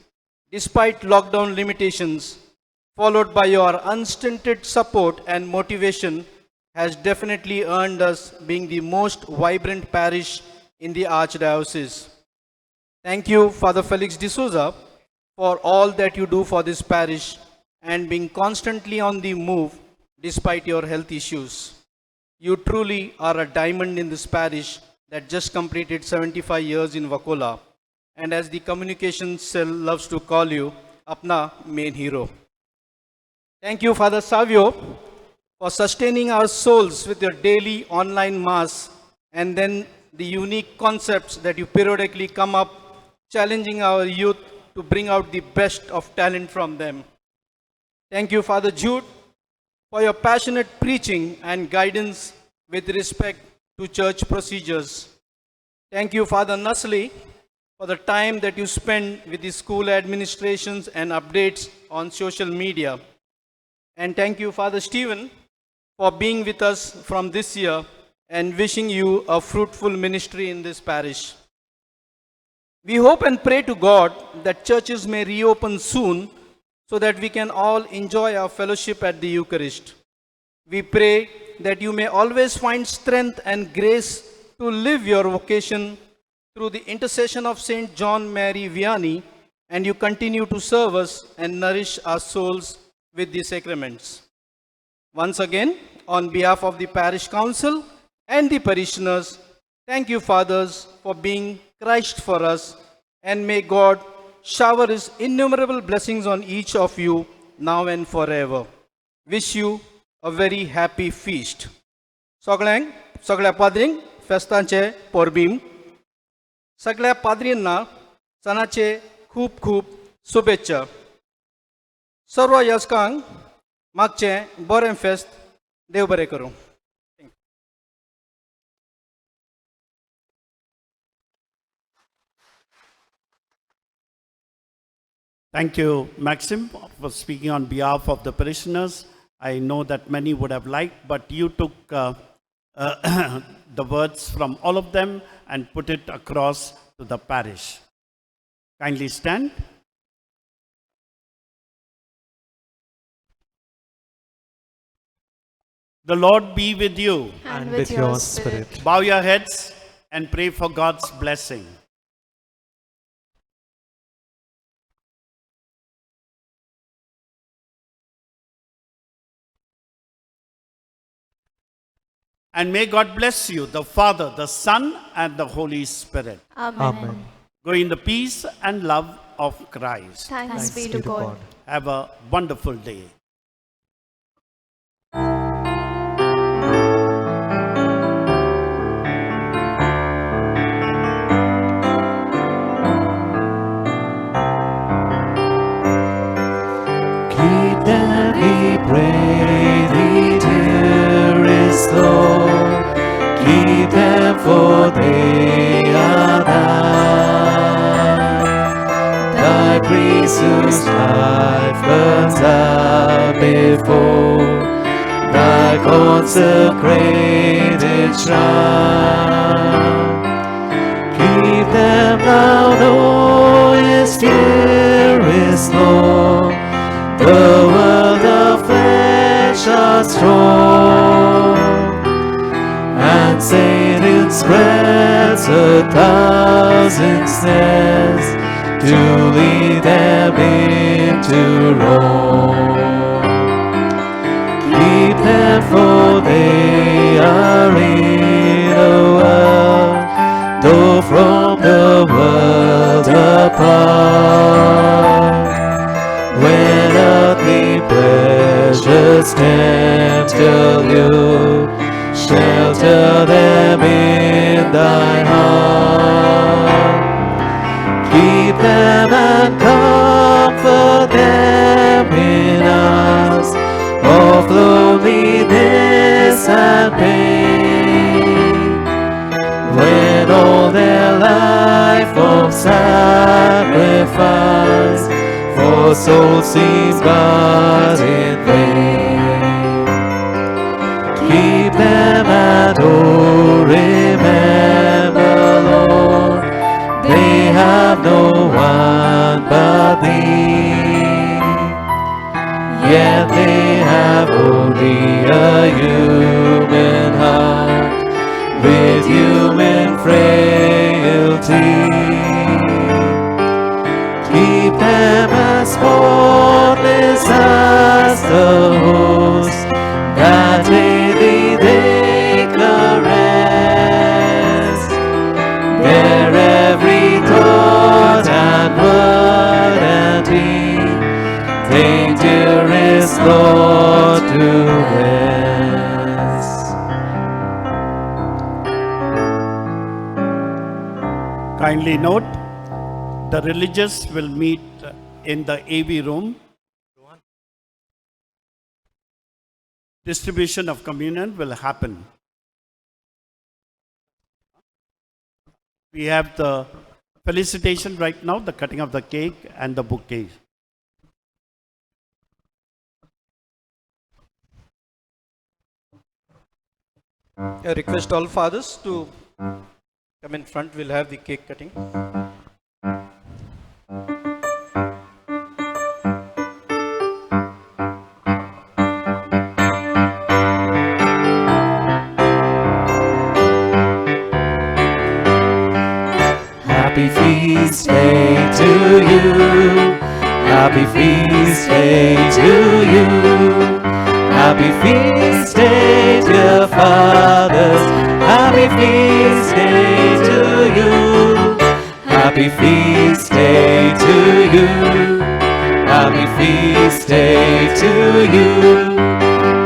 despite lockdown limitations, followed by your unstinted support and motivation, has definitely earned us being the most vibrant parish in the Archdiocese. Thank you, Father Felix D'Souza, for all that you do for this parish and being constantly on the move despite your health issues. You truly are a diamond in this parish that just completed 75 years in Vakola, and as the communications cell loves to call you, Apna main hero. Thank you, Father Savio, for sustaining our souls with your daily online mass and then the unique concepts that you periodically come up, challenging our youth to bring out the best of talent from them. Thank you, Father Jude, for your passionate preaching and guidance with respect to church procedures. Thank you, Father Nasli, for the time that you spend with the school administrations and updates on social media. And thank you, Father Stephen, for being with us from this year and wishing you a fruitful ministry in this parish. We hope and pray to God that churches may reopen soon so that we can all enjoy our fellowship at the Eucharist. We pray that you may always find strength and grace to live your vocation through the intercession of Saint John Mary Vianney, and you continue to serve us and nourish our souls with the sacraments. Once again, on behalf of the parish council and the parishioners, thank you, fathers, for being Christ for us, and may God shower his innumerable blessings on each of you now and forever. Wish you a very happy feast. सगळ्या पाद्रींक फेस्तांचे पोरबीम, सगळ्या पाद्रींना सणाचे खूप खूप शुभेच्छा. सर्व याचकांक मागचें बरें फेस्त देव बरें करूं. Thank you, Maxim, for speaking on behalf of the parishioners. I know that many would have liked, but you took the words from all of them and put it across to the parish. Kindly stand. The Lord be with you. And with your spirit. Bow your heads and pray for God's blessing. And may God bless you, the Father, the Son, and the Holy Spirit. Amen. Amen. Go in the peace and love of Christ. Thanks be to God. Have a wonderful day. Keep them, we pray, the dearest Lord. Keep them, for they are thine. Thy priest's life burns out before thy consecrated shrine. Keep them, thou knowest, dearest Lord. The world of flesh are strong, and Satan spreads 1,000 snares to lead them into wrong. Keep them, for they are in the world, though from the world apart. When earthly pleasures tempt you, Shelter them in thy heart. Keep them and comfort them in hours of loneliness and pain, when all their life of sacrifice for souls seems but in vain. Keep them and oh, remember, Lord, they have no one but thee, yet they have only a human heart with human frailty. Keep them as spotless as the host that daily they caress. Their every thought and word and deed, dangerous Lord to rest. Kindly note, the religious will meet in the AV room. Distribution of communion will happen. We have the felicitation right now, the cutting of the cake and the bouquet. I request all fathers to come in front. We'll have the cake cutting. Happy feast day to you. Happy feast day to you. Happy feast day, dear fathers. Happy feast day to you. Happy feast day to you. Happy feast day to you.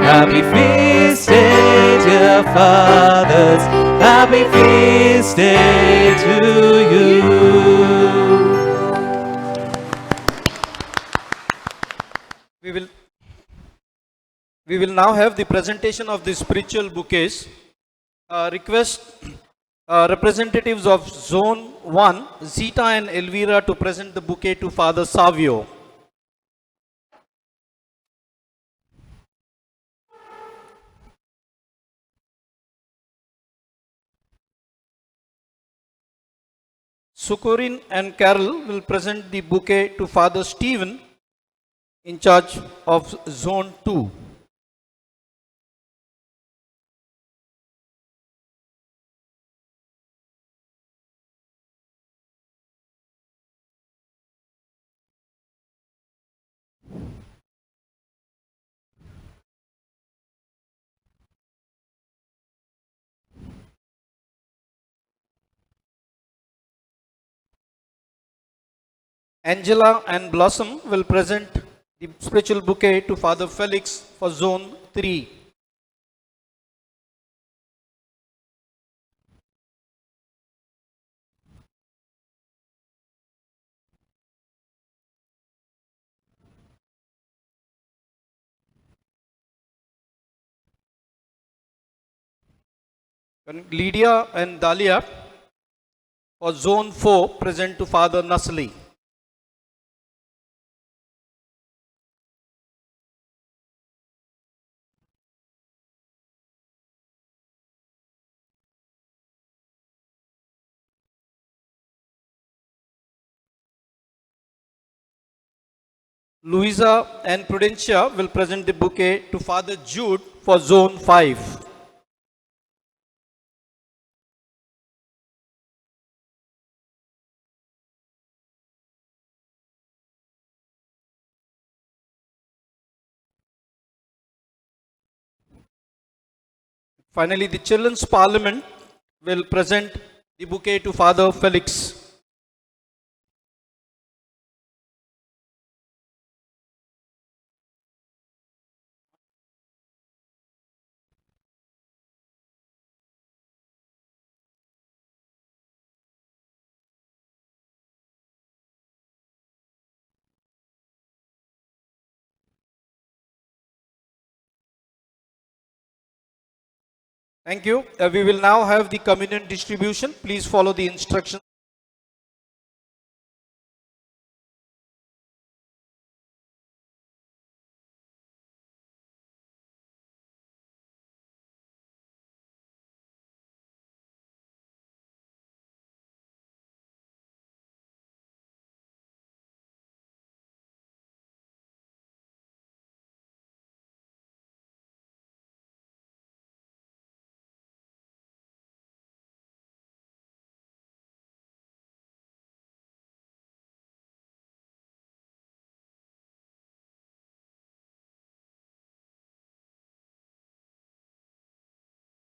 Happy feast day, dear fathers. Happy feast day to you. We will now have the presentation of the spiritual bouquets. Request representatives of Zone 1, Zita and Elvira, to present the bouquet to Father Savio. Sukurin and Carol will present the bouquet to Father Stephen, in charge of Zone 2. Angela and Blossom will present the spiritual bouquet to Father Felix for Zone 3. Lydia and Dahlia for Zone 4 present to Father Nasli. Louisa and Prudentia will present the bouquet to Father Jude for Zone 5. Finally, the Children's Parliament will present the bouquet to Father Felix. Thank you. We will now have the communion distribution. Please follow the instructions.